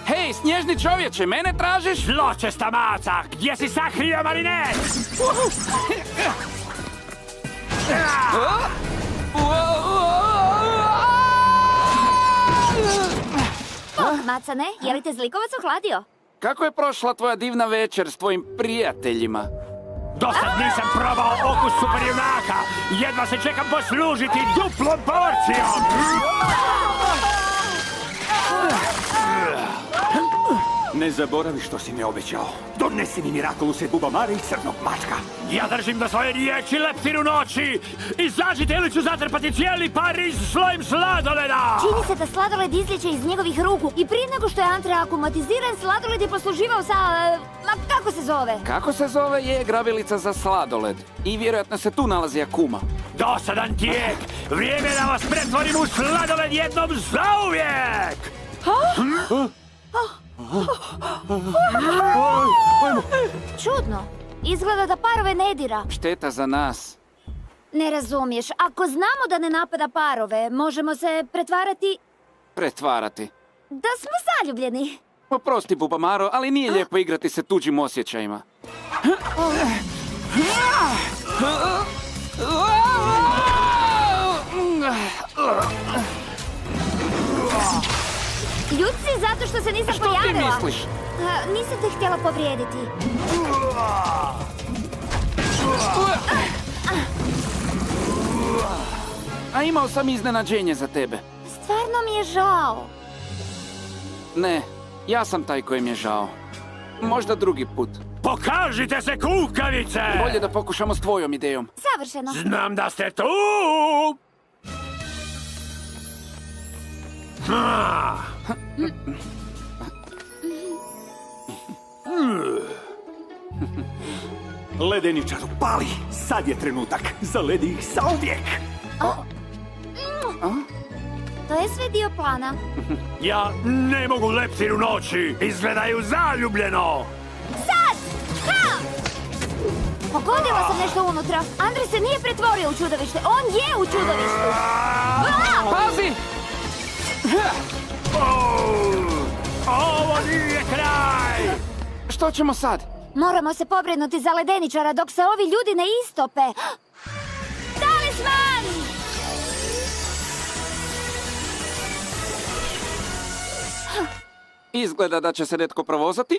Hej, snježni čovječe, mene tražiš? Zločesta maca, gdje si sakrio Marinette? Bok, macane, je li te zlikovac ohladio? Kako je prošla tvoja divna večer s tvojim prijateljima? Dosad nisam probao okus superjunaka. Jedva se čekam poslužiti duplom porcijom. Ne zaboravi što si mi obećao. Donesi mi Mirakuluse bubamare i crnog mačka. Ja držim do svoje riječi leptir u noći. Izađite ili ću zatrpati cijeli Pariz slojem sladoleda. Čini se da sladoled izlijeće iz njegovih ruku i prije nego što je antrakumatiziran, sladoled je posluživao sa... kako se zove? Kako se zove je grabilica za sladoled. I vjerojatno se tu nalazi Akuma. Dosadan tijek. Vrijeme da vas pretvorim u sladoled jednom zauvijek. Čudno. Izgleda da parove ne dira. Šteta za nas. Ne razumiješ. Ako znamo da ne napada parove, možemo se Pretvarati. da smo zaljubljeni. Oprosti, Bubamaro, ali nije lijepo igrati se tuđim osjećajima. Ljut si zato što se nisam Što ti pojavila. misliš? Nisam te htjela povrijediti. A imao sam iznenađenje za tebe. Stvarno mi je žao. Ne, ja sam taj kojem je žao. Možda drugi put. Pokažite se, kukavice! Bolje da pokušamo s tvojom idejom. Savršeno. Znam da ste tu! Ledeničaru, pali! Sad je trenutak. Zaledi ih zauvijek! To je sve dio plana. Ja ne mogu leptir u noći! Izgledaju zaljubljeno! Sad! Ha! Pogodila sam nešto unutra. Andrej se nije pretvorio u čudovište. On je u čudovištu. Pazi! Ovo nije kraj! Što ćemo sad? Moramo se pobrinuti za ledeničara dok se ovi ljudi ne istope. Talisman! Izgleda da će se netko provozati.